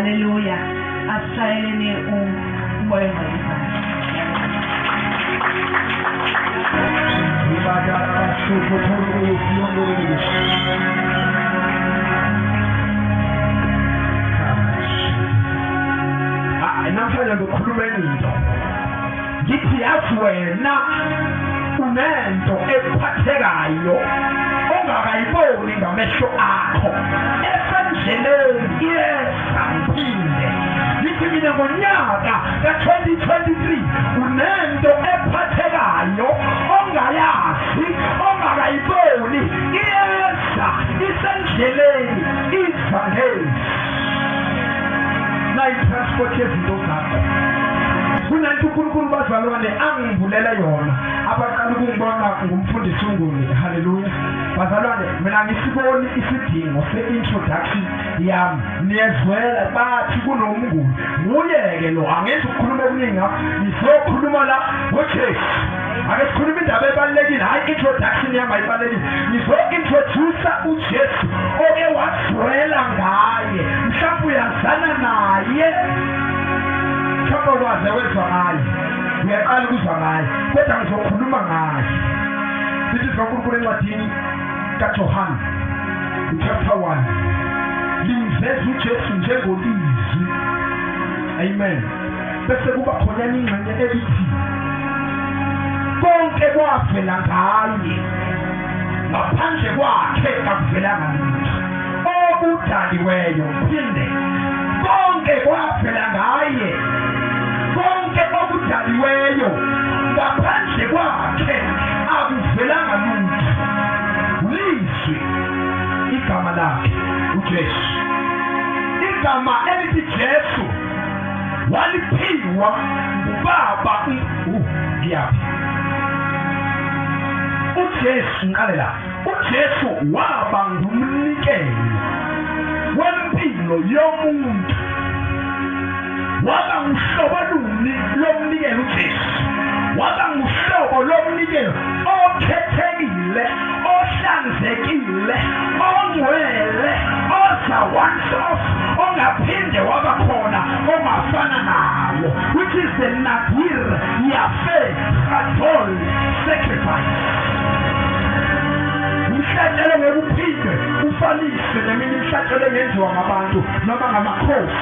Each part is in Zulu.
Haleluya. Asayeleni umoya ngezandla. Namhlanje ngikhuluma into ngithi yathi wena unento ephathekayo ongakayiboni ngamehlo akho esendleleni yesangiphinde ngithi mina ngonyaka ka-2023 unento ephathekayo ongayazi ongakayiboni iyeza isendleleni izangeni transport yezinto zakho kunanto uNkulunkulu bazalwane angivulela yona abaqala ukungibona ngumfundisi Mnguni. Haleluya bazalwane, mina ngisiboni isidingo se-introduction yami. Niyezwela bathi kunoMnguni nguyeke lo angenzi ukukhuluma okuningi, ngizokhuluma la ngoJesu. Ake sikhuluma indaba ebalulekile, hayi introduction yami ayibalulekile. Ngizo-introduce uJesu oke wazwela ngaye, mhlawumbe uyazana naye, mhlawumbe waze wezwa ngaye, uyaqala ukuzwa ngaye, kodwa ngizokhuluma ngaye. Sithi zonkulunkulu encwadini kaJohane chapter 1 limveza uJesu njengolizwi. Amen. Bese kuba khona ingxenye elithi konke kwavela ngaye, ngaphandle kwakhe akuvelanga lutho. Okudaliweyo phinde konke kwavela ngaye, konke okudaliweyo ngaphandle kwakhe akuvelanga lutho. Lizwi igama lakhe uJesu. Igama elithi Jesu waliphiwa ngubaba ngiyaphi uJesu ngalela. uJesu waba ngumnikelo wempilo yomuntu, waba nguhlobo luni lomnikelo uJesu, waba nguhlobo lomnikelo okhethekile, ohlanzekile, ongcwele, oza once off, ongaphinde waba khona ongafana nawo, which is the nadir yafe adol sacrifice. Umhlatshelo ngekuphinde ufanise neminye imhlatshelo engenziwa ngabantu noma ngamakhosi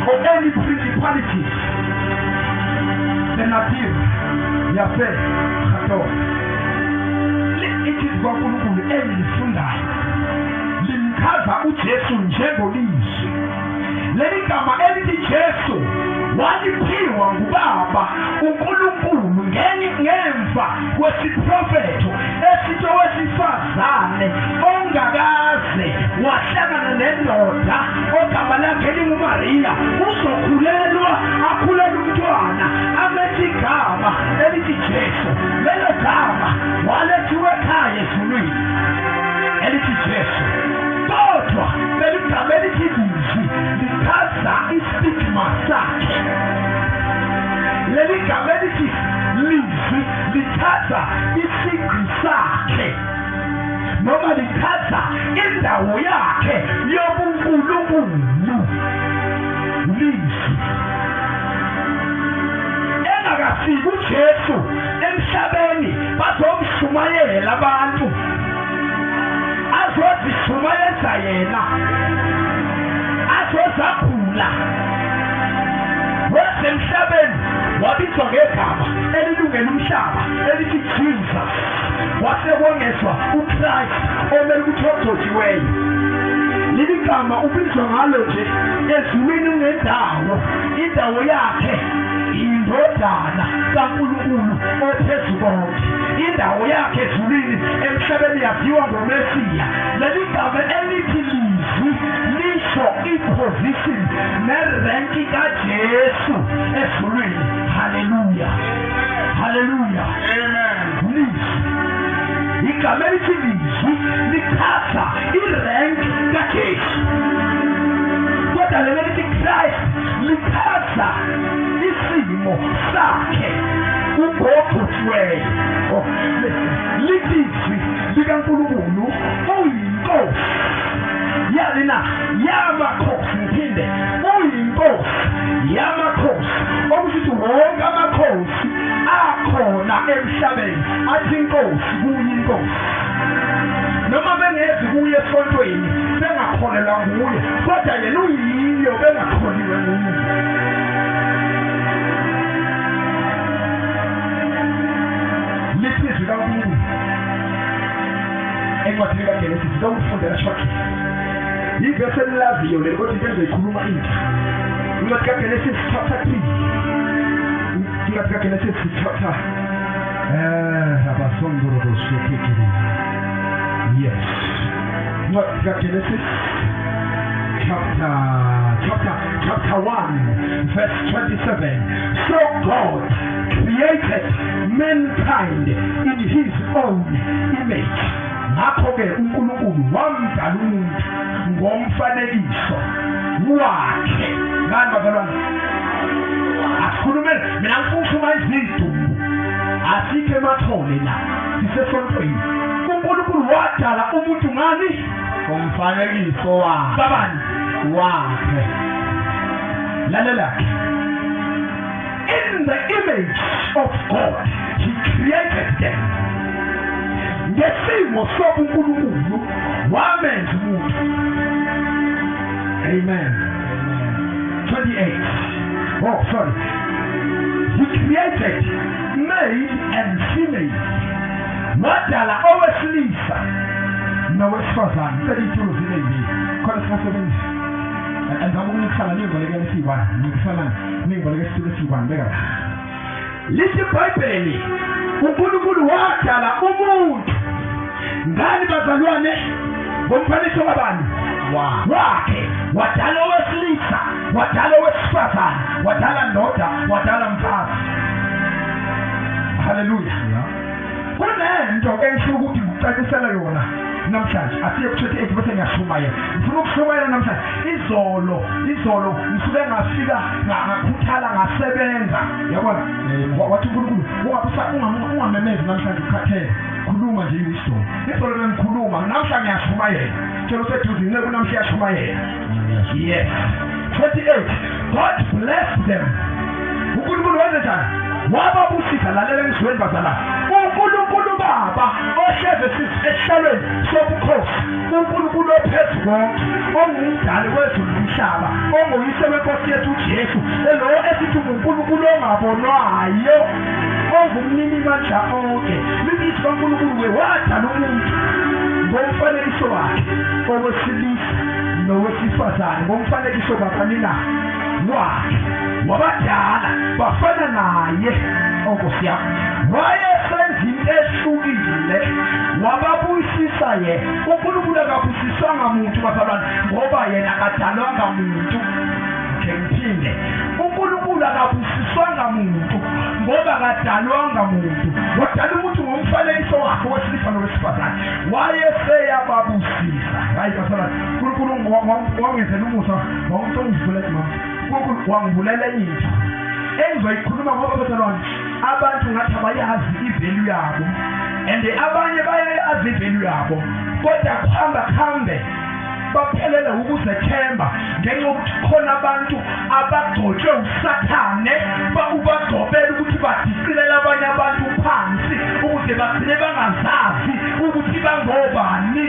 or any principality. The nadir yafe adol. Ithi kwaNkulunkulu elifundayo limchaza uJesu njengolizwi. Leli gama elithi Jesu waliphiwa ngubaba uNkulunkulu ngemva kwesiprofeto esitho wesifazane ongakaze wahlangana nendoda ogama lakhe linguMariya, uzokhulelwa akhulele umntwana amethi igama elithi Jesu. Lelo gama walethiwe ekhaya ezulwini elithi Jesu, kodwa leli gama elithi lizwi lichaza istigma sakhe. Leli gama elithi lizwi lichaza isigqi sakhe, noma lichaza indawo yakhe yobunkulunkulu. Lizwi engakafiki uJesu emhlabeni bazomshumayela abantu, azozishumayeza yena, azozakhula. Wasemhlabeni wabizwa ngegama elilungela umhlaba elithi Jesus, wasebongezwa uChrist omele ukuthi ogcotshiweyo. Leli gama ubizwa ngalo nje ezulwini ungendawo, indawo yakhe indodana kaNkulunkulu ophezulu konke, indawo yakhe ezulwini emhlabeni yaziwa ngoMesiya. Leli gama elithi lizwi lisho iposition nerenki kaJesu ezulwini. Haleluya, haleluya, amen. Lizwi igama elithi lizwi lichaza irenki kaJesu, kodwa leli elithi Christ lichaza isimo sakhe ugophuthiweyo. Lizwi likaNkulunkulu uyinkosi yalina yamakhosi, ngiphinde uyinkosi emhlabeni athi inkosi kuye inkosi noma bengezi kuye esontweni bengakholelwa nguye kodwa yena uyiyo bengakholiwe nguye. Lizwi kaNkulunkulu encwadini kaGenesis ngokufundela shortly ivesi elaziyo le kodwa into engizoyikhuluma intsha incwadi kaGenesis chapter 3 incwadi kaGenesis chapter yes incwadi kaGenesis chapter 1 verse 27. So God created mankind in his own image. Ngakho-ke uNkulunkulu wamdala umuntu ngomfanekiso wakhe. Ngani bazalwane? Asikhulume mina ngifuna izidumbu asike emathole la sisesontweni. uNkulunkulu wadala umuntu ngani? Ngomfanekiso wakhe. Babani? Wakhe. Lalela. In the image of God he created them. Ngesimo sobuNkulunkulu wamenza umuntu. Amen. 28. Oh, sorry. He created male and female. Wadala owesilisa nowesifazane. 32 ziningi. Khona sisebenzi. Andabungisala ningoleke lesibana. Ngisala ningoleke lesibana beka. Lithi iBhayibheli uNkulunkulu wadala umuntu. Ngani bazalwane? Ngomfanekiso kabani? Wakhe. Wadala owesilisa, wadala owesifazane, wadala ndoda, wadala mfazi. Hallelujah. Kunento engifuna ukuthi ngicacisele yona namhlanje. Asiye ku-28 bese ngiyashumayela. Ngifuna ukushumayela namhlanje. Izolo ngisuke ngafika ngakhuthala ngasebenza. Yabona? Wathi uNkulunkulu ungamemezi namhlanje ukhathele. Khuluma nje iwisdom. Izolo bengikhuluma namhlanje ngiyashumayela. Tshelo sethu zine kunamhlanje ngiyashumayela. Yes. 28. God blessed them. uNkulunkulu wenze njani? Wababusisa. Lalela ngizweni bazala. uNkulunkulu Baba ohlezi esihlalweni sobukhosi, uNkulunkulu ophethe konke, ongumdali wezulu nomhlaba, onguyise wenkosi yethu uJesu, lo esithi uNkulunkulu ongabonwayo, ongumnini mandla onke. Lithi uNkulunkulu wadala umuntu ngomfanekiso wakhe, owesilisa nowesifazane, ngomfanekiso kakanina wakhe. Wabadala bafana naye onkosi yakho. Wayesenza into ehlukile, wababuyisisa ye. uNkulunkulu akabusiswanga muntu bazalwane ngoba yena akadalwanga muntu. Ngiphinde, uNkulunkulu akabusiswanga muntu ngoba akadalwanga muntu. Wadala umuntu ngomfanekiso wakhe wesilisa nowesifazane. Wayeseyababusisa. Hayi bazalwane, uNkulunkulu wangenzela umusa, wangithokozela mama. uNkulunkulu wangivulela into engizoyikhuluma ngoba bazalwane abantu ngathi abayazi ivalue yabo, and abanye bayayazi ivalue yabo kodwa kuhambe baphelele ukuzethemba ngenxa yokuthi khona abantu abagcotshwe uSathane ubagcobela ukuthi badiqilele abanye abantu phansi ukuze bagcine bangazazi ukuthi bangobani.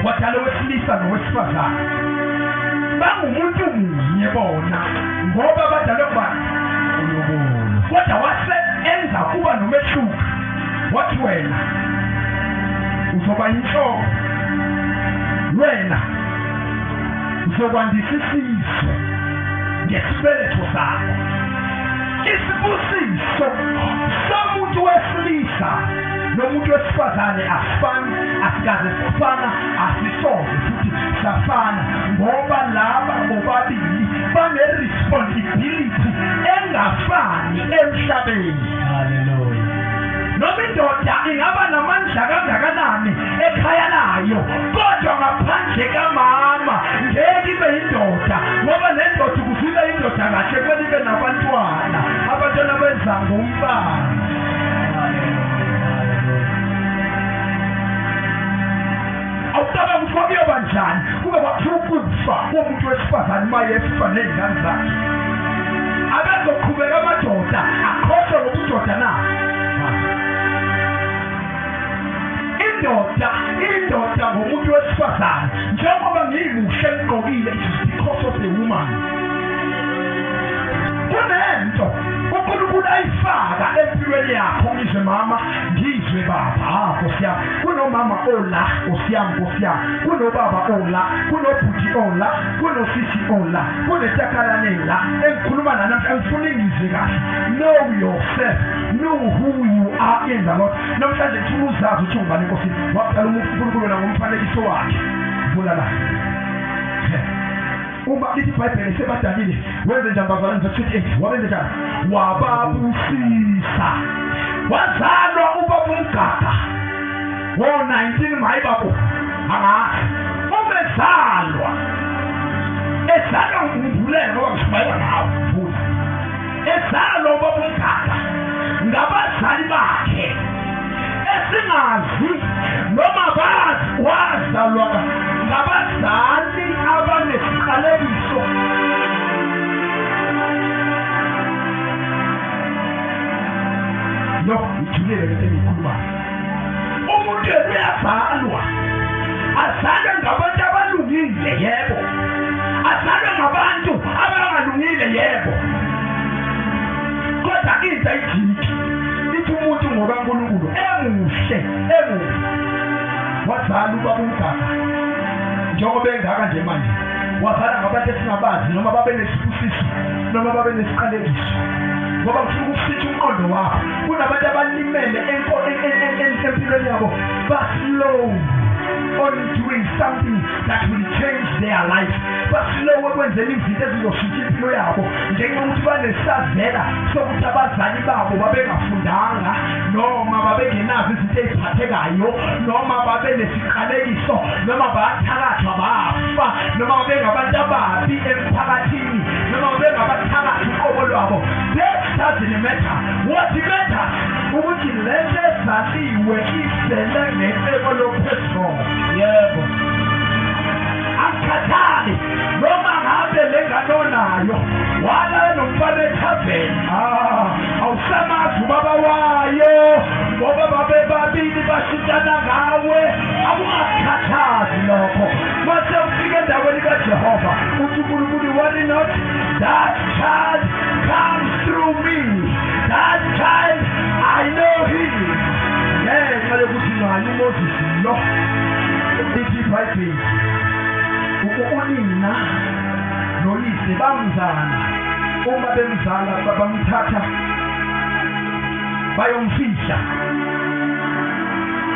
Wadala owesilisa nowesifazane bangumuntu munye bona ngoba badalwe kubani? uNkulunkulu. Kodwa wase enza kuba nomehluko. Wathi wena uzoba inhloko, wena uzokwandisa isizwe ngesibeletho sakho. Isibusiso somuntu wesilisa nomuntu wesifazane asifani, asikaze sifana, asisoze futhi safana ngoba laba bobabili bane-responsibility engafani emhlabeni. Hallelujah. Noma indoda ingaba namandla kangakanani ekhaya layo, kodwa ngaphandle kamama ngeke ibe yindoda ngoba nendoda ukuze ibe yindoda kahle kumele ibe nabantwana, abantwana benza ngomfana. Awutaka kukhobyo kanjani kube kwakhiwa ukufa komuntu wesifazane mayefa ney'ngane zakhe abezoqhubeka amadoda akhohlwe ngobudoda na indoda ngomuntu wesifazane njengoba ngiyimuhle ngigqokile because of the woman kunento uNkulunkulu ayifaka empilweni yakho ngizwe mama ngizwe baba Nkosi yami kunomama ola Nkosi yami kunobaba ola kunobhuti ola kunosisi ola kunetakalanela engikhuluma namhlanje ngifuna ngizwe kahle know yourself know who you are in the Lord namhlanje ngifuna uzazi ukuthi ungubani Nkosi waqala uNkulunkulu ngomfanekiso wakhe vula la uma lithi iBhayibheli sebadalile wenze njani bazalwane verse 28 wabenze njani wababusisa wazalwa ubaba uMgaga ngo-19 mayibabo angazi umezalwa ezalwa ngivulele ngoba ngishumayela ngawo futhi ezalwa ubaba uMgaga ngabazali bakhe esingazi noma bazi wazalwa ngabazali abanesiqalekiso no ijulele ngikhuluma umuntu uyazalwa azalwe ngabantu abalungile yebo azalwe ngabantu abangalungile yebo kodwa into ayijiki ithi umuntu ngoba uNkulunkulu emuhle wazala ubaba uMgaga njengoba engaka nje manje wazala ngabantu esingabazi noma babe nesibusisi noma babe nesiqalekiso ngoba ngifuna ukusithi umqondo wakho kunabantu abalimele empilweni yabo baslow on doing something that will change their life baslow ekwenzela izinto ezizoshintsha impilo yabo ngenxa yokuthi banesazela sokuthi abazali babo babengafundanga noma babengenazo izinto eziphathekayo noma babenesiqalekiso noma bathakathwa bafa noma babengabantu ababi emphakathini noma babengabathakathi uqobo lwabo doesn't matter what matters ukuthi lento ezaliwe isele ngecebo lophezulu yebo akhathali noma ngabe lenganonayo wala nomfana ethaveni awusamazi ubaba wayo ngoba babe babili bashintana ngawe akungakhathazi lokho mase ufike endaweni kaJehova uthi uNkulunkulu worry not that child comes through me that child I know him ngenxa yokuthi ngani Moses lo ithi iBhayibheli unina noyise bamzala uma bemzala bamthatha bayomfihla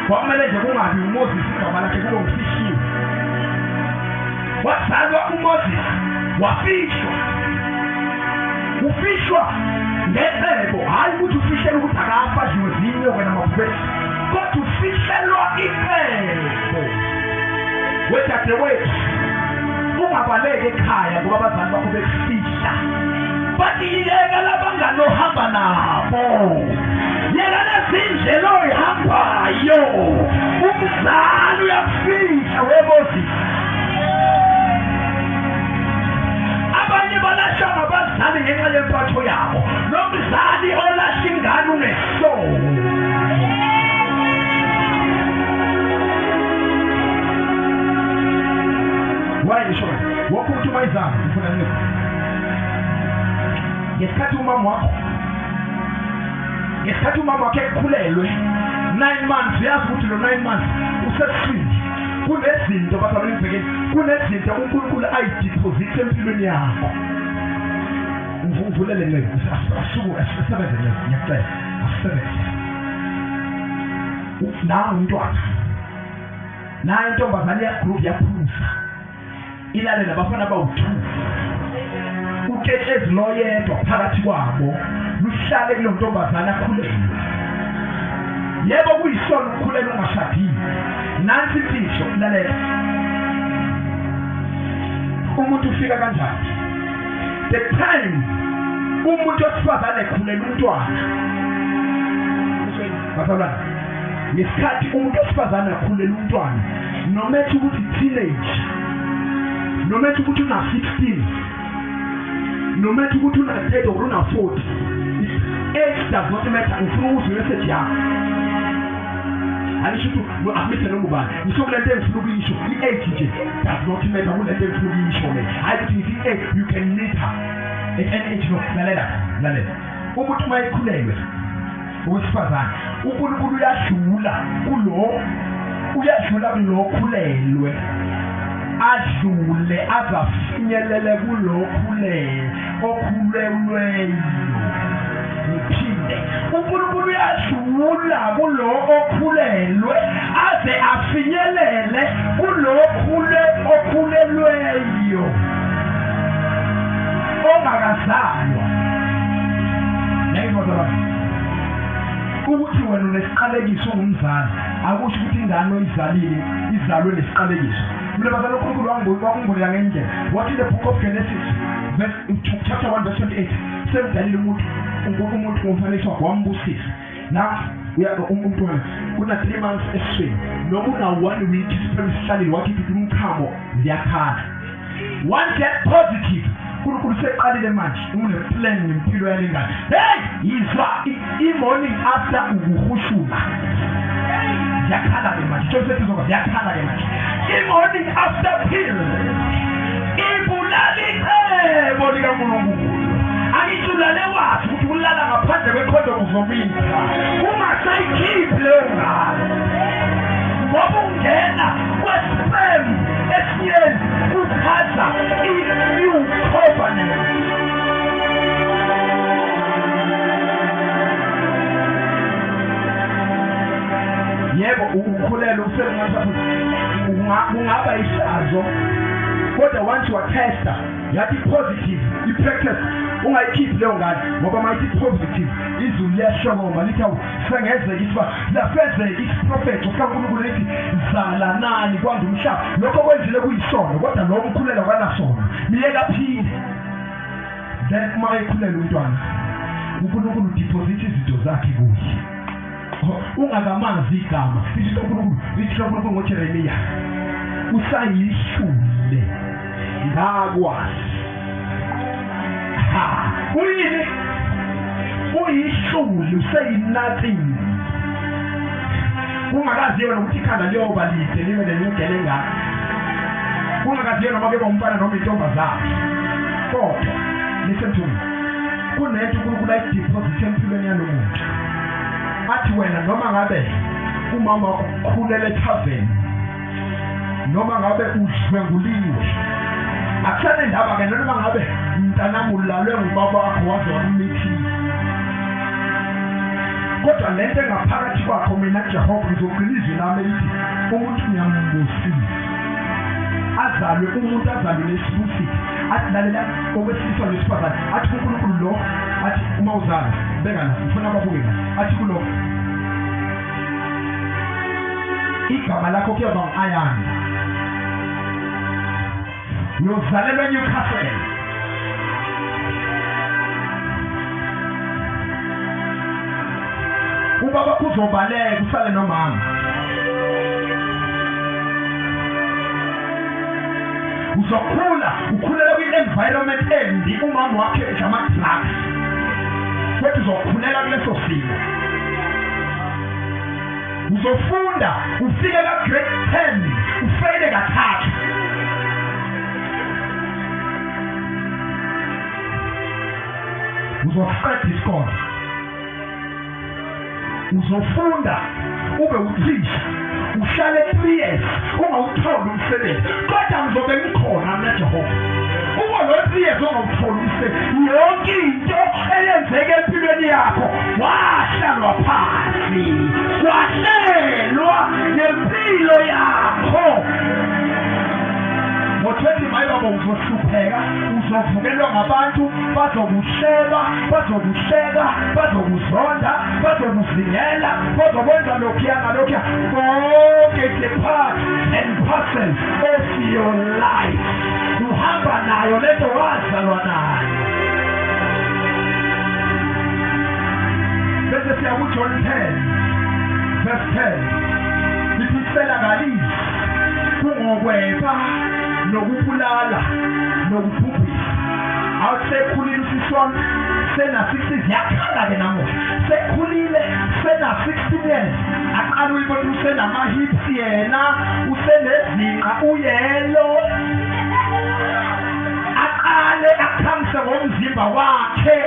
kwamele nje kungabi uMoses igama lakhe kube umfihliwe wazalwa uMoses ufishwa ngecebo hayi ukuthi ufihlele ukuthi akafadliwe zinyo wena mafethu kodwa ufihlelwa icebo wedadewethu ungabaleki ekhaya ngoba abazali bakho bekufihla bathi yeka labangani ohamba nabo yeka lezindlela oyihambayo umzali uyakufihla weMoses abanye balahla ngabazali ngenxa yempatho yabo nomzali olahla ingane ungehlolo wayisho wokuthi mayizana ufuna nini ngesikhathi umama wakhe ekhulelwe 9 months yazi ukuthi lo 9 months usesifile kunezinto babalibhekeni kunezinto uNkulunkulu ayideposit empilweni yakho uvulele nje asuku asebenze ngiyacela asebenze nawe umntwana nayo intombazane ya group yaphuza ilale nabafana bawu2 uketshezi loyedwa phakathi kwabo luhlale kulo ntombazane akhulelwe yebo kuyisona ukukhulelwa ungashadile nansi imfihlo lalela umuntu ufika kanjani the time umuntu osifazane ekhulelwa umntwana bazalwane ngesikhathi umuntu osifazane ekhulelwa umntwana no matter ukuthi teenage, no matter ukuthi una 16, no matter ukuthi una 30 or una 40, age does not matter. Ufuna ukuzwe message yakho. Alisho amite no mubani. Ngisokulento engifuna ukuyisho, i-age nje does not matter. Kulento engifuna ukuyisho le. Hayi ukuthi you can meet her at any age. No, lalela. Umuntu mayikhulelwe owesifazane, uNkulunkulu uyadlula kulo khulelwe, adlule azafinyelele kulo okhulelweyo. Ngiphinde, uNkulunkulu uyadlula kulo okhulelwe aze afinyelele kulo okhulelweyo ongakazalwa. Yayibona ukuthi wena unesiqalekiso ngumzali akusho ukuthi ingane izalwe nesiqalekiso. Mina bazalwa uNkulunkulu wakungibonela ngendlela. What in the book of Genesis chapter 1 verse 28 semdalile umuntu ngomfanekiso wambusisa. Na umntwana kuna 3 months esiswini noma una 1 week isiphelisihlale wathi umkhamo ziyakhala. One get positive uNkulunkulu seqalile manje uneplan ngempilo yalengane. Hey, yizwa i-morning after ukuhushuma. Yakhala ke manje. Joseph izoba yakhala ke manje. I-morning after pill. Ibulali lika uNkulunkulu. Angitshulale wathi ukuthi ulala ngaphandle kwekhondo kuzomisa. Ungasayikhiphi leyo ngane. Ngoba ungena kwesprem esiyeni uthatha i-new covenant. Yebo ukukhulelwa usebenza ungaba isazo kodwa once watesta yathi positive i-practice ungayikhiphi leyo ngane ngoba mayithi positive izulu liyashokoma lithi sengenzeka isiba lafezeka isiprofethi uNkulunkulu lithi zalanani kwanda umhlaba lokho kwenzile kuyisono kodwa lo mkhulelo kanasono miyeka phile. Then mayikhulele umntwana uNkulunkulu deposit izinto zakhe kuye ungakamazi igama lithi uNkulunkulu ngoJeremiya usayishule ngakwazi uyini uyishule usayinathi ungakaziwe nokuthi ikhanda liyoba lide libe nelungelo engaka ungakaziwe noma kube umfana noma intombazana kodwa listen to me kunento uNkulunkulu ayideposit empilweni yalo muntu athi wena noma ngabe umama ukhulele ethaveni noma ngabe udlwenguliwe akusane ndaba ke noma ngabe mntanami ulalwe ngubaba wakho waze wamithi kodwa lento engaphakathi kwakho mina Jehova ngizogqilizwe nami lithi umuntu ngiyambusisa azalwe umuntu azalwe lesibusisi athi lalela okwesiswa lesifazane athi uNkulunkulu lo athi uma uzala bengana ufuna ababukela athi kulo igama lakho kuyoba ngu-Ayani uyozalelwa eNewcastle ubaba kuzobaleka usale nomama uzokhula ukhulela kwi-environment embi umama wakhe edla ama-drugs kodwa uzokhulela kuleso simo uzofunda ufike ka-grade 10 ufeyile kathathu uzofunda isikole uzofunda ube uthisha uhlale 3 years ungawutholi umsebenzi kodwa ngizobe ngikhona mina Jehova uma lo 3 years ungawutholi umsebenzi yonke into eyenzeke empilweni yakho wahlalwa phansi wahlelwa ngempilo yakho ngo-20 mayibaba uzohlupheka uzovukelwa ngabantu bazokuhleba bazokuhleka bazokuzonda bazokuzingela bazokwenza lokhuya nalokhuya konke the part and parcel of your life uhamba nayo lento wazalwa nayo bese siya ku-John 10 verse 10 lithi isela ngalisi ngokweba nokubulala nokubhubhisa awusekhulile usisi wami sena 60 yakhala ke namuhla sekhulile sena 60 years aqala uyibona usenama hips yena usenezinqa uyelo aqale akhamse ngomzimba wakhe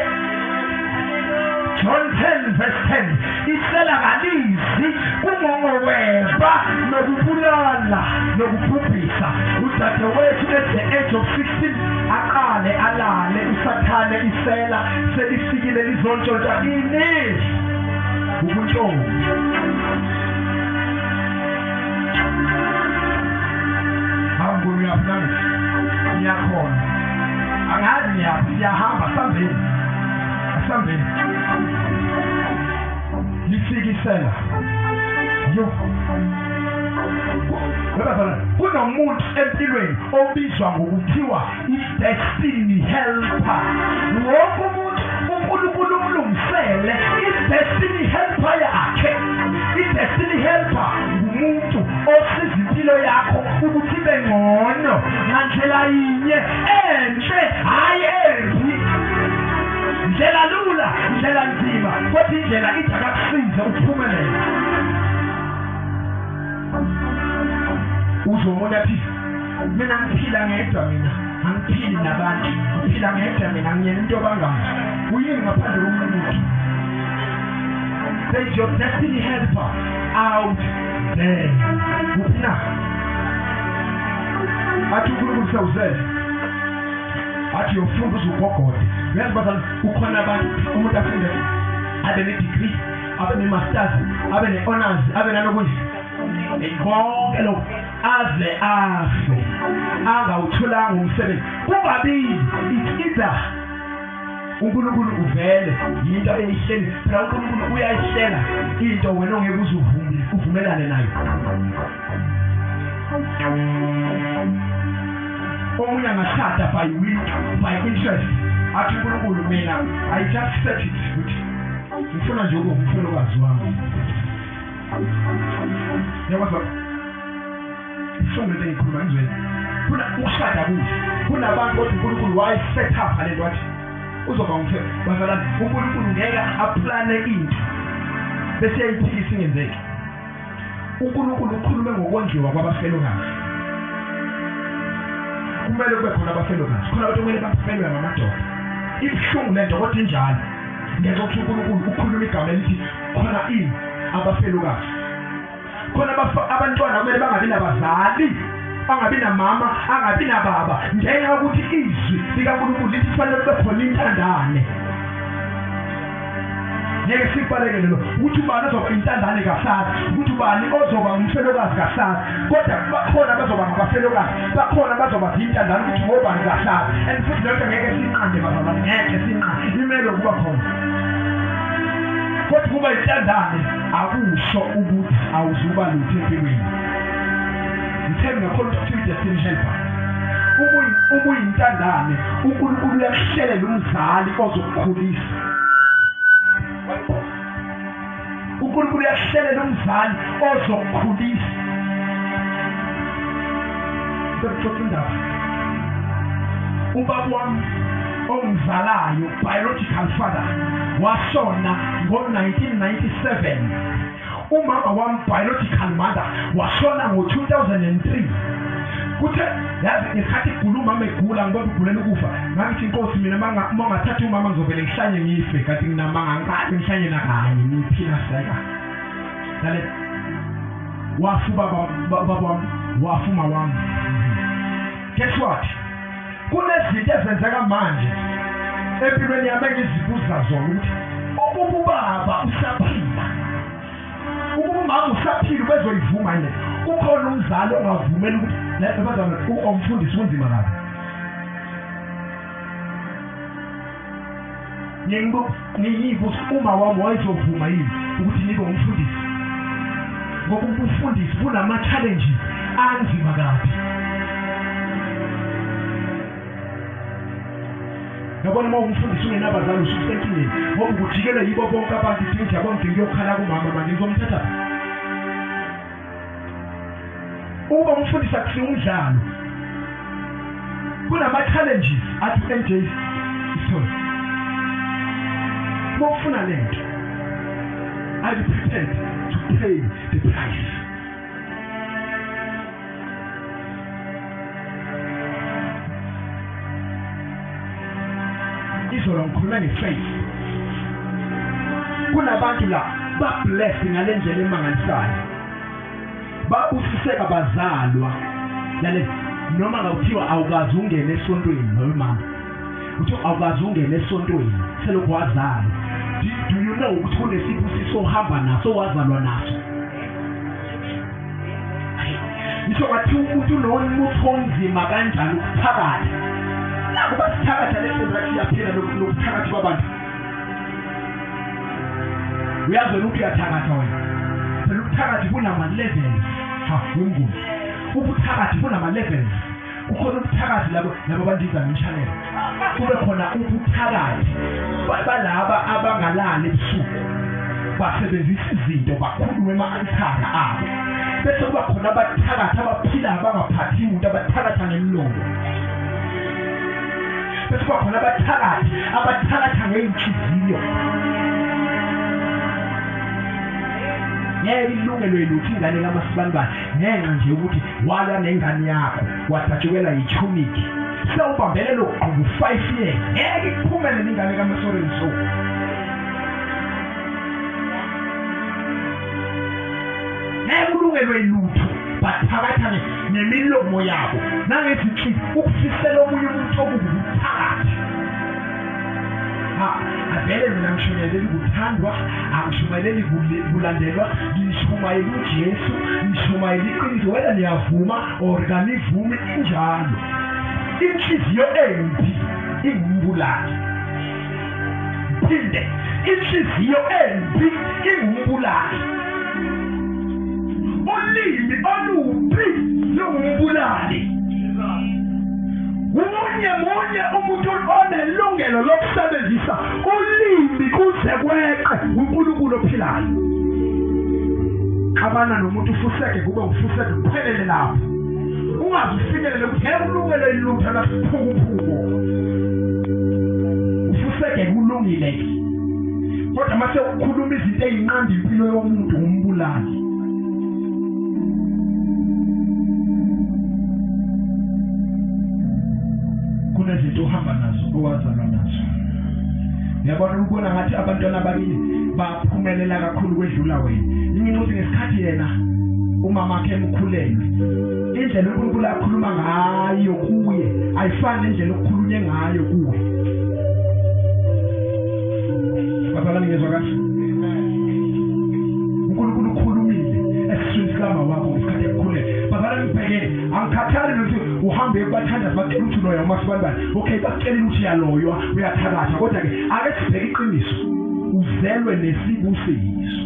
John 10 verse 10 isela kalizi kungokweba nokubulala nokubhubhisa udadewethu at the age of 16 aqale alale usathane isela selifikile lizontshontsha ini ubuntombi Mnguni yaphana ngiyakhona angazi ngiyahamba sambeni lifikisela yo kunomuntu empilweni obizwa ngokuthiwa i-destiny helper wonke umuntu uNkulunkulu umlungisele i-destiny helper yakhe i-destiny helper ngumuntu osiza impilo yakho ukuthi ibe ngcono ngandlela yinye enhle hayi embi indlela lula indlela nzima kodwa indlela ithakakusiza ukuphumelela uzobona phi mina ngiphila ngedwa mina angiphili nabantu ngiphila ngedwa mina ngiyena into bangani uyini ngaphandle komuntu say your destiny helper out there uphina athi uNkulunkulu sewuzele athi yofunda uzugogode uyazibaza ukhona abantu umuntu afinde abe ne-degree abe ne-masters abe ne-honors abe nanokunje konke lokho aze afe angawutholanga umsebenzi kubabili ithiza uNkulunkulu uvele into eyihleli phela uNkulunkulu uyayihlela into wena ongeke uvumelane nayo omunye angashada by interest athi uNkulunkulu mina I just set it ukuthi ngifuna nje umfelokazi wami yabona sonke ngikhuluma ngizweni kuna ukushada kuhle kunabantu othi uNkulunkulu wayiset up lento wathi uzoba umfelo bazalana uNkulunkulu ngeke aplane into bese yayiphikisa ingenzeki uNkulunkulu ukhulume ngokondliwa kwabafelokazi kumele kube khona abafelokazi khona abantu kumele bafelwe ngamadoda ibuhlungu lento kodwa injalo ngezokuthi uNkulunkulu ukhuluma igama elithi khona ini abafelokazi khona abantwana kumele bangabi nabazali bangabi namama angabi nababa njengoba ukuthi izwi likaNkulunkulu lithi kufanele kube khona intandane ngeke sibalekele lo ukuthi ubani ozoba intandane kasasa ukuthi ubani ozoba umfelokazi kasasa kodwa bakhona bazoba ngabafelokazi bakhona bazoba intandane ukuthi ngobani kasasa and futhi lokho ngeke sinqande baba ngeke sinqande imelo kuba khona kodwa kuba intandane akusho ukuthi awuzuba lutho empilweni ngithemba ngakho ukuthi destiny helper ubuyintandane uNkulunkulu uyakuhlelela umzali ozokukhulisa uNkulunkulu uyakuhlelela umzali ozokukhulisa bekuxoxa indaba ubaba wami ongizalayo biological father washona ngo-1997 umama wami biological mother washona ngo-2003 kuthe yazi ngesikhathi igula umama egula ngibona ugulela ukufa ngathi inkosi mina mangathatha umama ngizovele ngihlanye ngife kanti nginamanga ngikade ngihlanye nakanye ngiphila seka dale wafu baba wami wafu mama wami guess what kunezinto ezenzeka manje empilweni yami engizibuza zona ukuthi ubaba usaphila umama usaphila bezoyivuma yini ukhona umzali ongavumeli ukuthi lapho bazana umfundisi kunzima kabi ngiyibo uma wami wayezovuma yini ukuthi nibe umfundisi ngoba umfundisi kunama challenges anzima kabi yabona uma umfundisi ungenabazali ususenkingeni ngoba ukujikela yibo bonke abantu ukuthi yabona ngiyokhala kumama manje ngizomthatha Uma umfundisa kusiya umdlalo kunama-challenges athi NJ isithole mokufuna lento are you prepared to pay the price? Izolo ngikhuluma nge-faith. Kunabantu la ba-blessed ngale ndlela emangalisayo, babusiseka bazalwa yale noma ngakuthiwa awukazi ungene esontweni nomama uthiwa awukazi ungene esontweni selokhu wazalwa. Do you know ukuthi kunesibusiso ohamba naso wazalwa naso? Ngisho ngathi umuntu unomutho onzima kanjani ukuphakathi nakuba sithakatha lesenzathi yaphela lokuthakatha kwabantu. Uyazi ukuthi uyathakatha wena phela ukuthakatha kunama-levels. Mnguni ubuthakathi bunama-levels. Kukhona ubuthakathi labo bandiza ngemshanelo, kube khona ubuthakathi balaba abangalali ebusuku basebenzisa izinto bakhulume ema-alithara abo, bese kuba khona abathakathi abaphila abangaphathi umuntu abathakatha ngemlomo, bese kuba khona abathakatha ngey'nhliziyo. Ngeke ilungelo eluthi ingane kaMasibanibani ngenxa nje ukuthi walwa nengane yakho wadatshukela yichumiki sewubambele lokugquba 5 years ngeke iphumele nengane kaMasorenso. Ngeke ulungelo elutho bathakatha nemilomo yabo nangezithi ukufisela omunye umuntu okubuthakathi. Avele mina ngishumayeleli kuthandwa, angishumayeleli kulandelwa, ngishumayela uJesu, ngishumayela iqiniso, wena niyavuma or kanivumi injalo. Inhliziyo embi ingumbulali. Phinde inhliziyo embi ingumbulali. Ulimi olubi lungumbulali. Munye umuntu onelungelo lokusebenzisa ulimi kuze kweqe uNkulunkulu ophilayo. Xabana nomuntu ufuseke kube ufuseke kuphelele lapho. Ungazi ufikelele ukuthi ulungelo elilutho lasiphukuphuko. Ufuseke kulungile. Kodwa mase ukhuluma izinto ezinqanda impilo yomuntu umbulali. Kunezinto uhamba nazo owazalwa nazo. Ngiyabona ukubona ngathi abantwana bakini baphumelela kakhulu kwedlula wena. Inginqothi ngesikhathi yena umama wakhe emkhulelwe, indlela uNkulunkulu akhuluma ngayo kuye ayifani nendlela okukhulunywe ngayo kuwe. Bazalwane ngezwa kahle. uNkulunkulu ukhulumile esiswini sikama wakho ngesikhathi emkhulelwe. Bazalwane ngibhekene angikhathali ukuthi uhambe kubathandaza bacela ukuthi uloya uMasibanibani. Okay, bakucela ukuthi uyaloywa uyathakatha, kodwa ke ake sibheke iqiniso. Uzelwe nesibusiso.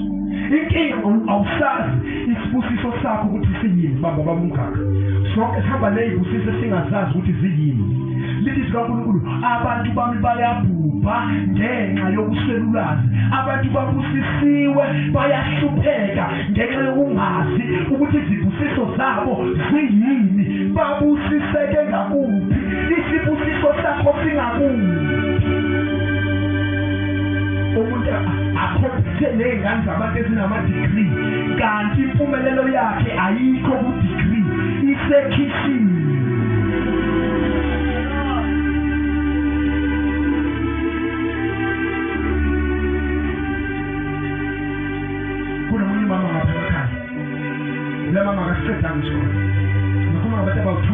Inkinga awusazi isibusiso sakho ukuthi siyini baba bamungaka. Sonke sihamba nezibusiso singazazi ukuthi ziyini. Lithi kaNkulunkulu abantu bami bayabhubha ngenxa yokuselulazi. Abantu babusisiwe bayahlupheka ngenxa yokungazi ukuthi izibusiso zabo ziyini. Babusiseke ngakuphi? Isibusiso sakho singakuphi? Umuntu akhompethe ney'ngane zabantu ezinama-degree kanti impumelelo yakhe ayikho ku-degree, isekhishini. Kunomunye umama ngapha ekhaya, le mama akasiqedanga isikole. Ngikhuluma ngabantu abawu-2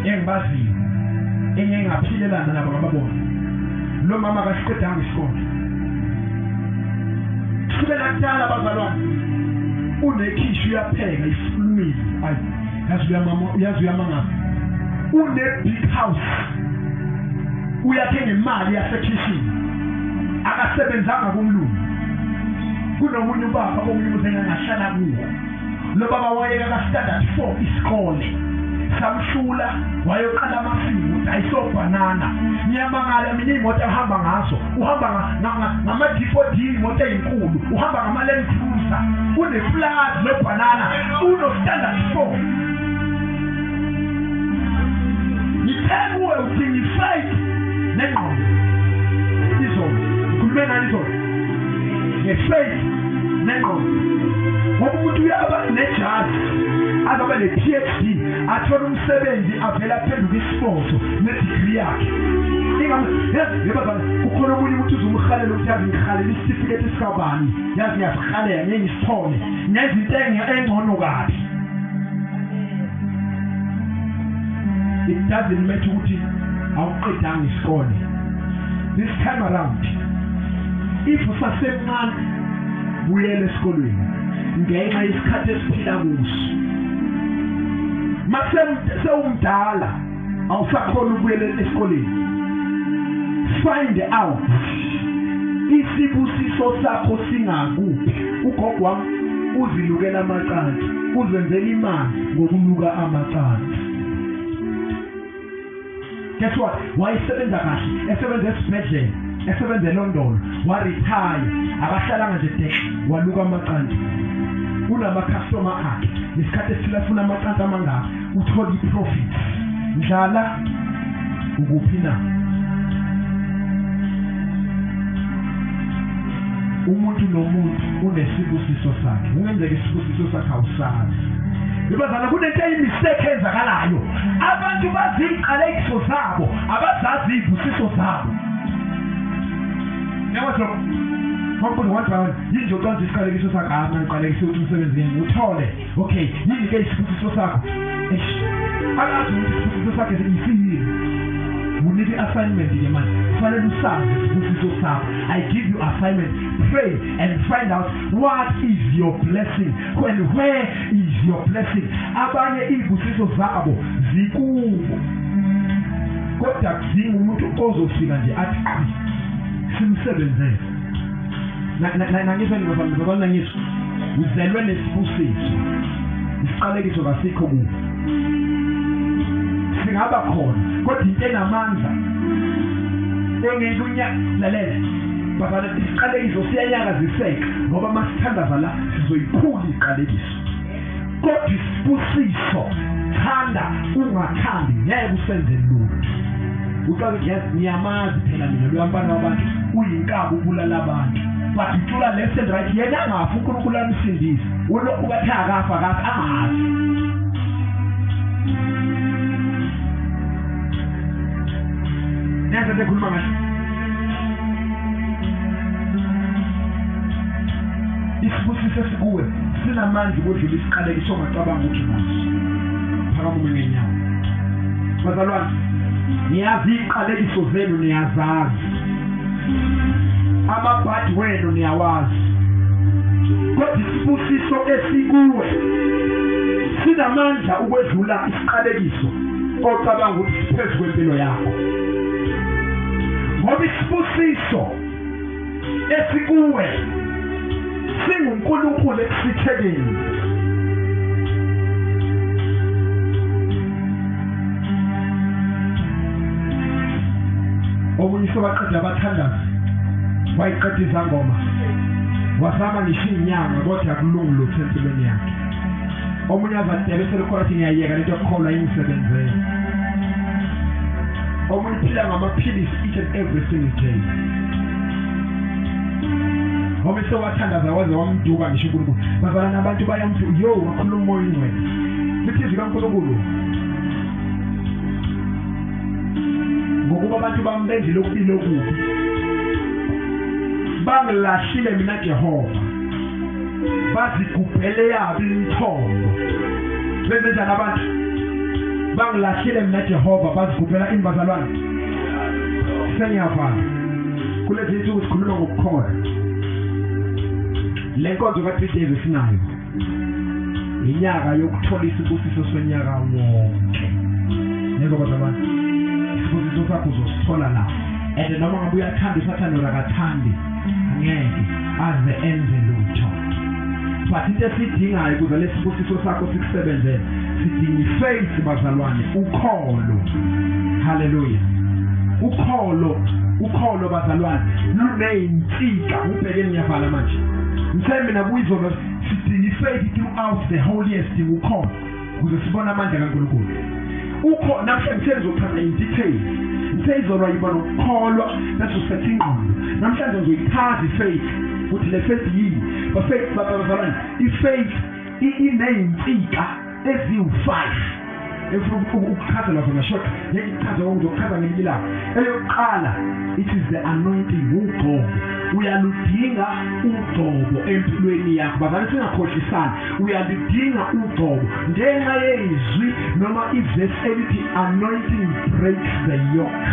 engibaziyo enye engaphilelana nabo ngababona. Lo mama akasiqedanga isikole. Kusukela kudala bazalwane unekhishi uyapheka ifulumile. Ayi yazi uyamanga. Une-big house uyathenga imali yasekhishini, akasebenzanga kumlungu. Kunomunye ubaba omunye umuntu engangahlala kuwo. Lo baba wayeka ka-standard 4 isikole samhlula wayoqala amafini ayisobhanana. Ngiyamangala mina iy'moto ahamba ngazo, uhamba ngama-D4D imoto eyinkulu, uhamba ngama-Land Cruiser unetractor, uneflazi lebanana, uno-standard 4. Ngithenguwe uthi ngi-fight nengqondo. Izolo, ngikhulume ngani izolo? Nge-faith nengqondo. Ngoba umuntu uyaba nejazi, azoba ne-PhD, athola umsebenzi, avela aphenduka isifonso ne-degree yakhe. Kukhona omunye umuntu uzumhalela ukuthi yazi ngihalela isitifiketi esikabani, yazi ngiyazihalela ngengisithole, nezinto engcono kabi. It doesn't matter ukuthi awuqedanga isikole. This time around, if usasemncane buyela esikolweni ngenxa yesikhathi esiphila kuso. Masewumdala awusakhona ukubuyela esikolweni. Find out isibusiso sakho singakuphi. Ugogo wami uzilukela amaqanda, uzenzela imali ngokuluka amaqanda. Guess what? Wayesebenza kahle, esebenza esibhedlela, esebenza eLondon, waretire, akahlalanga nje de, waluka amaqanda. Unama-customer akhe, nesikhathi esithile afuna amaqanda amangaka, uthola i-profit. Njala ukuphi na? Umuntu nomuntu unesibusiso sakhe. Ungenzeka isibusiso sakhe awusazi. Ibazana kunento eyimistake enzakalayo. Abantu baziqalekiso zabo, abazazi izibusiso zabo. Yabona Ngoba wathi yini nje uqonda isiqalekiso sakho ngiqalekiso ukuthi umsebenzi yini uthole. Okay, yini ke isibusiso sakho? Akazi ukuthi isibusiso sakhe yini. We need assignment in your mind. Follow the I give you assignment. Pray and find out what is your blessing. Where is your blessing? Abanye izibusiso zabo zikubo. Kodwa kudinga umuntu ozofika nje athi simsebenzele. Na ngisho ngibona ngisho uzelwe nesibusiso. Isiqalekiso kasikho kubo. Singaba khona kodwa into enamandla engengunya lalela bafana isiqalekiso siyanyakaziseka ngoba masithandaza la sizoyiphula iqalekiso kodwa isibusiso thanda ungathandi ngeke usenze lutho uqale ngiyamazi phela mina loyampana wabantu uyinkaba ubulala abantu but uthula left and right yena angafu uNkulunkulu amsindisa ulokhu bathi akafa angazi neza ngikhuluma ngathi isibusiso sikuwe sinamandla ukudlula isiqalekiso ongacabanga ukuthi naso phakathi ngenyawo bazalwane niyazi iqalekiso zenu niyazazi amabhadi wenu niyawazi kodwa isibusiso esikuwe sinamandla ukwedlula isiqalekiso ocabanga ukuthi siphezu kwempilo yakho ngoba isibusiso esikuwe singuNkulunkulu ekusithekeni omunye sobaqeda abathandazi wayiqeda izangoma wazama ngisho inyanga kodwa akulungi lutho empilweni yakhe omunye azadebe selikhona ukuthi ngiyayeka lento yokukholwa ingisebenzele omunye phila ngamaphilisi each and every single day omunye sowathandaza waze wamduka ngisho uNkulunkulu bazalana nabantu bayamthu yo wakhuluma umoya ingcwele lithi kaNkulunkulu ngokuba abantu bambenzile okuphila okubi bangilahlile mina Jehova bazigubhele yabi imithombo benza nabantu bangilahlile mina Jehova bazigubhela imbazalwane sengiyavala kulezi insuku sikhuluma ngokukholwa le nkonzo ka3 days esinayo inyaka yokuthola isibusiso sonyaka wonke njengoba bazalwane isibusiso sakho uzosithola la and noma ngabe uyathanda usathanda akathandi ngeke aze enze lutho but into esidingayo ukuze lesibusiso sakho sikusebenzele sidinga ifaith bazalwane ukholo haleluya ukholo bazalwane luneyinsika ubheke ngiyavala manje Mhlawumbe nakuyizona sidinga ifaith throughout the holiest ukhona ukuze sibone amandla kaNkulunkulu. Ukho namhlanje sizochaza in detail. Seyizolwa yibona ukukholwa bese usethe ingqondo. Namhlanje ngizoyichaza ifaith ukuthi le faith yini. Faith babazalwane, ifaith inezinsika eziwu-5. Efuna ukuchaza lapha ngashort. Ngichaza ukuchaza ngemila. Eyokuqala, it is the anointing ugcobo. Uyaludinga ugcobo empilweni yakho. Bazalwane singakhohlisana. Uyaludinga ugcobo. Ngenxa yezwi noma ivesi elithi anointing breaks the yoke.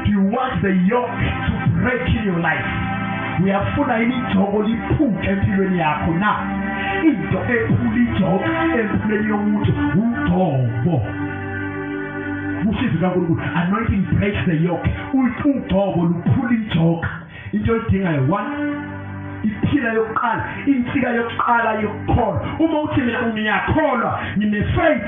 Do you want the yoke to break in your life? Uyafuna igcobo liphuke empilweni yakho na? Into ephula igcobo empilweni yomuntu ugcobo. Musizi kaNkulunkulu, anointing breaks the yoke. Ugcobo luphula igcobo. Into edingayo 1, iphila yokuqala, insika yokuqala yokukholwa. Uma uthi mina ngiyakholwa, ngine-faith,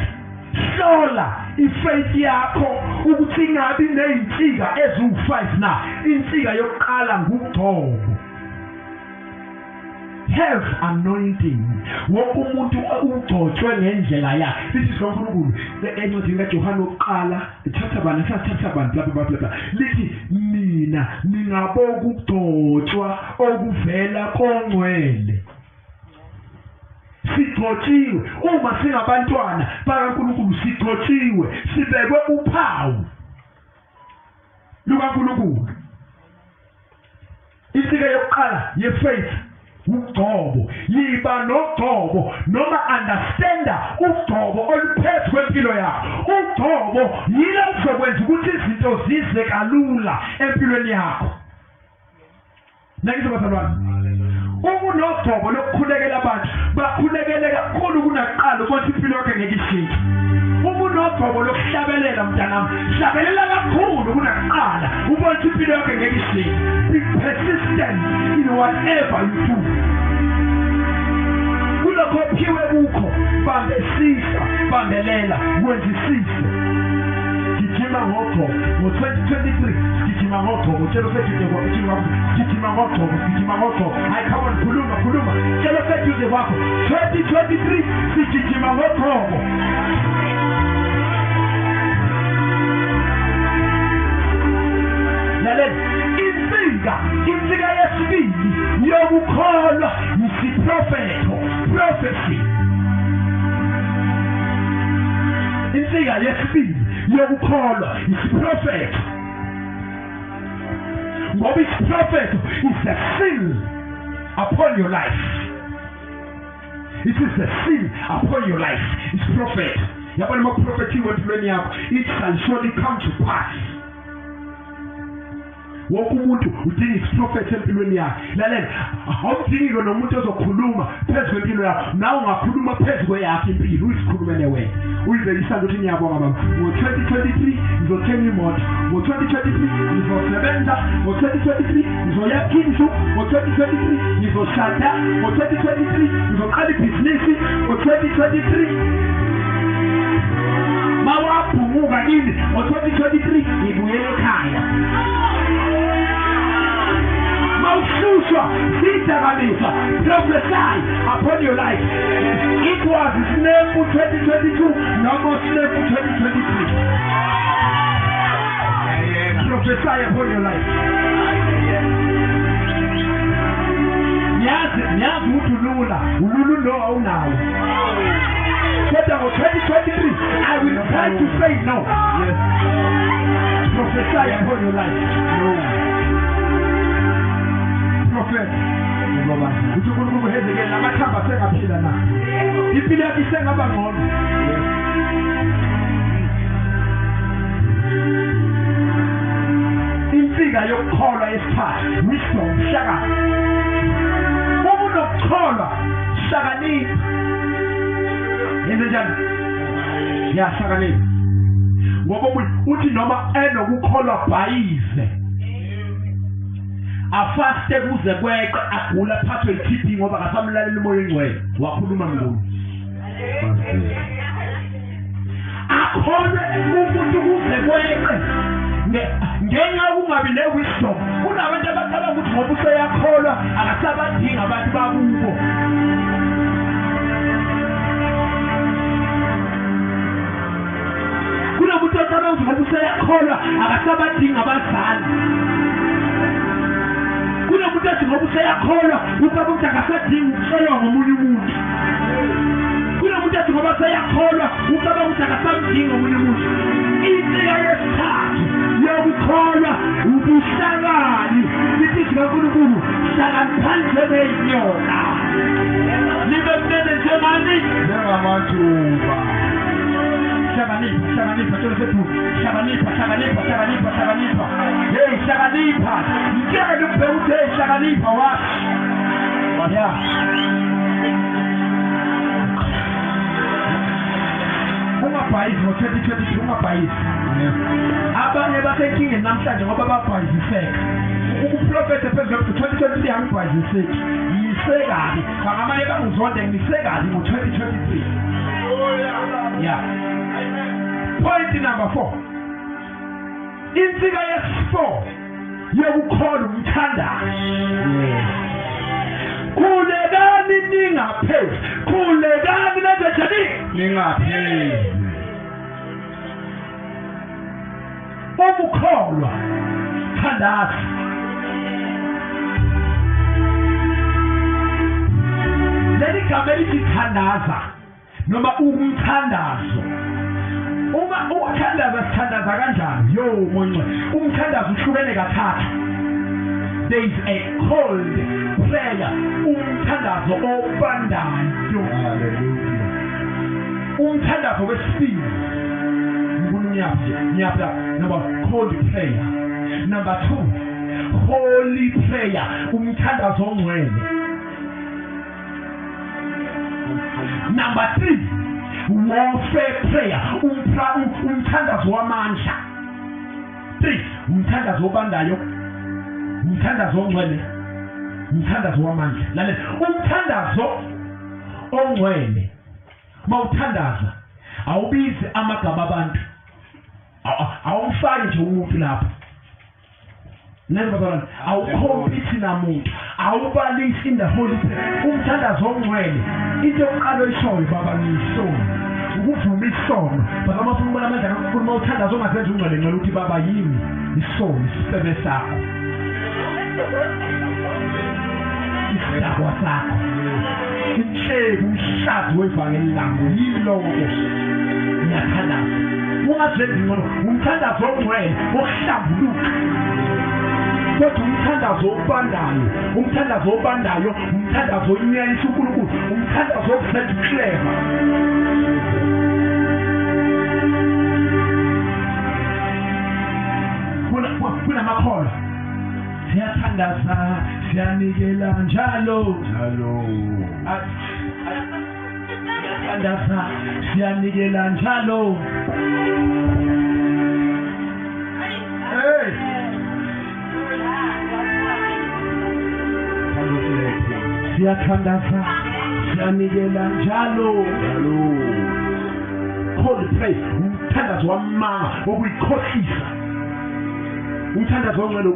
hlola ifaith yakho ukuthi ingabi nezinsika eziwu-5 na. Insika yokuqala ngugcobo. Have anointing. Wonke umuntu ugcotshwe ngendlela yakhe. Lithi kaNkulunkulu encwadini kaJohane wokuqala chapter 1 bla lithi mina ningabona ukugcotshwa okuvela kongcwele. Sigcotshiwe uma singabantwana bakaNkulunkulu, sigcotshiwe sibekwe uphawu lukaNkulunkulu. Insika yokuqala ye-faith ugcobo. Yiba nogcobo noma understanda ugcobo oluphethe kwempilo yakho. Ugcobo yilo uzokwenza ukuthi izinto zize kalula empilweni yakho. Nakho bazalwane, unogcobo lokukhulekela abantu, bakhulekele kakhulu kunakuqala ukuthi impilo yakhe ngeke ishintshe. Unogcobo lokuhlabelela mntanami, hlabelela kakhulu kunakuqala ukuthi impilo yakhe ngeke ishintshe. Be persistent in whatever you do. Kulokho ophiwe kukho, bambesisa, bambelela, wenzisise. Gijima ngogcobo ngo-2023, gijima ngogcobo. Tshela useduze kwakho, gijima ngogcobo, gijima ngogcobo. Hayi, come on, khuluma. Tshela useduze kwakho, 2023 sigijima ngogcobo. Lalela, insika yesibili yokukholwa yisiprofeto, prophecy. Insika yesibili yokukholwa yisiprofeto. Ngoba isiprofeto is a seal upon your life. It is a seal upon your life. It's prophet. Yabona ma-prophecy wempilweni yakho, it shall surely come to pass. Wonke umuntu udinga isiprofethi empilweni yakhe. Lalela, awudingi nomuntu ozokhuluma phezu kwempilo yakho. Nawe ungakhuluma phezu kweyakho impilo, uyikhulumele wena. Uyibekisa ukuthi ngiyabonga baba. Ngo-2023 ngizothenga imoto. Ngo-2023 ngizosebenza. Ngo-2023 ngizoyakha indlu. Ngo-2023 ngizoshada. Ngo-2023 ngizoqala ibhizinisi. Ngo-2023 mawaphumuka ini. Ngo-2023 ngibuyele ekhaya. Maususwa, sidakamisa, prophesy upon your life. It was his name for 2022, no more name for 2023. Prophesy upon your life. Nyazi utulula, ululu no aunawo. But for 2023, I will try to say no. Yes. Prophesy upon your life. No. Prophet, uthukuluku hezekela namathamba sengaphila na. Impilo yakhe isengaba ngcono. Insika yokukholwa yesithathu, wisdom, shaka. Umuntu okukholwa, hlakanipha. Yenze njani? Ya hlakanipha. Ngoba uthi noma enokukholwa bhayize. Afaste kuze kweqe agula phathwe iTB ngoba akasamlalela umoya engcwele. Wakhuluma Mnguni. Akhona umuntu kuze kweqe. Ngenxa kungabi ne-wisdom. Kunabantu abacabanga ukuthi ngoba useyakholwa akasabadinga abantu bakubo. Kunomuntu ocabanga ngoba useyakholwa akasabadinga abazali. Kunomuntu othi ngoba useyakholwa ukaba ukuthi akasadingi ukuhlolwa ngomunye umuntu. Kunomuntu othi ngoba useyakholwa ukaba ukuthi akasamdingi ngomunye umuntu. Insika yesithathu yokukholwa ubuhlakani. Sithi sikaNkulunkulu hlakaniphani njengezinyoka. Nibe mnene njengani? Njengamajuba. Hlakanipha, tshela sethu. Hlakanipha. Hey, hlakanipha. Ngicela ukubheka ukuthi hey, hlakanipha wathi. Ya. Ungabhayizi ngo-2022, ungabhayizi. Abanye basenkingeni namhlanje ngoba babhayiziseka. Uprofetho phezulu 2023 angibhayiziseki. Yisekabi. Bangamanye bangizonde ngisekabi ngo-2023. Yeah. Point number 4. Insika yes4 yokukholwa umthandazo. Khulekani ningapheli. Khulekani nenzenjani? Ningapheli. Ukukholwa thandaza. Leli gama elithi thandaza noma umthandazo. Uma ukuthandaza sithandaza kanjani? Yo monye. Umthandazo uhlukene kathathu. There is a cold prayer. Umthandazo obandayo. Hallelujah. Umthandazo wesibili. Nyapha. Number cold prayer. Number 2, holy prayer. Umthandazo ongcwele. Number 3, warfare prayer. Umthandazo wamandla. 3, umthandazo obandayo. Umthandazo ongcwele. Umthandazo wamandla. Lalela, umthandazo ongcwele. Mawuthandaza awubizi amagama abantu. Awumfaki nje umuntu lapha. Nezibazalwane awukhompiti namuntu. Awubalisi in the holy prayer. Umthandazo ongcwele. Into yokuqala oyishoyo baba ngiyisono. Ukuvuma isono. Baba mafuna ukubona amandla kaNkulunkulu mawuthandaza ongazenza ungcwele ngicela ukuthi baba yimi isono isisebe sakho. Isidakwa sakho. Inhlebo umhlazi wevangeli lakho yiloko. Ngiyathandaza. Ungazenzi ngcono. Umthandazo ongcwele okuhlambuluka. Kodwa umthandazo obandayo. Umthandazo obandayo. Umthandazo onyenyisa uNkulunkulu. Umthandazo okusedeclare. Kunamakholwa. Siyathandaza, siyanikela njalo. Siyathandaza, siyanikela njalo. Hey. Siyathandaza, siyanikela njalo. Holy praise. Umthandazo wamanga okuyikhohlisa. Umthandazo ongcwele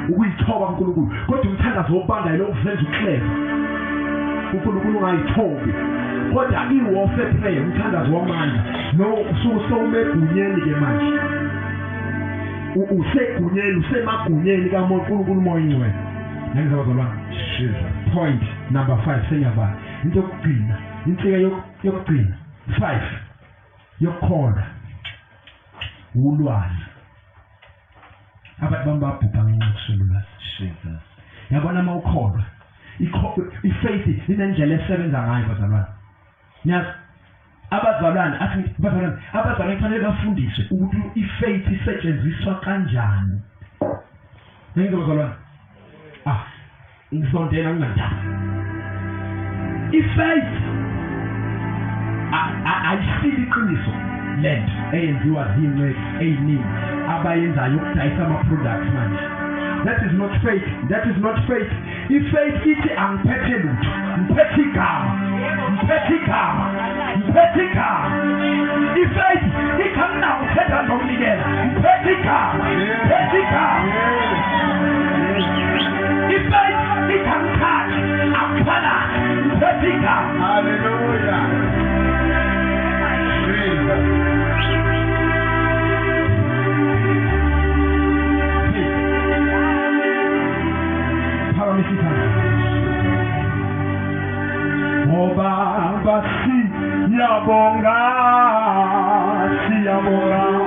ukuyithoba uNkulunkulu. Kodwa umthandazo obandayo lokuzenza ucleve. uNkulunkulu ungayithobi. Kodwa i-warfare prayer umthandazo wamandla. No usume egunyeni ke manje. Usegunyeni, usemagunyeni kaNkulunkulu moya ingcwele. Ngizabazalwana. Point number 5 senyaba. Into yokugcina, insika yokugcina. 5 yokukholwa. Ulwazi. Abantu bambabhubha ngenxa Jesus. Yabona mawukholwa. I-faith inendlela esebenza ngayo bazalwane. Nyazi abazalwane abazalwane kufanele bafundiswe ukuthi i-faith isetshenziswa kanjani. Ngeke bazalwane. Ngisondela ngingandaba. I-faith ayisili iqiniso lento eyenziwa zingwe eziningi abayenzayo ukudayisa ama-products manje. That is not faith. That is not faith. I-faith ithi angiphethe lutho, ngiphethe igama. I-faith ikhangina ukuthetha nokunikela, ngiphethe igama. Phakamisa isandla. Oh Baba, siyabonga, siyabonga.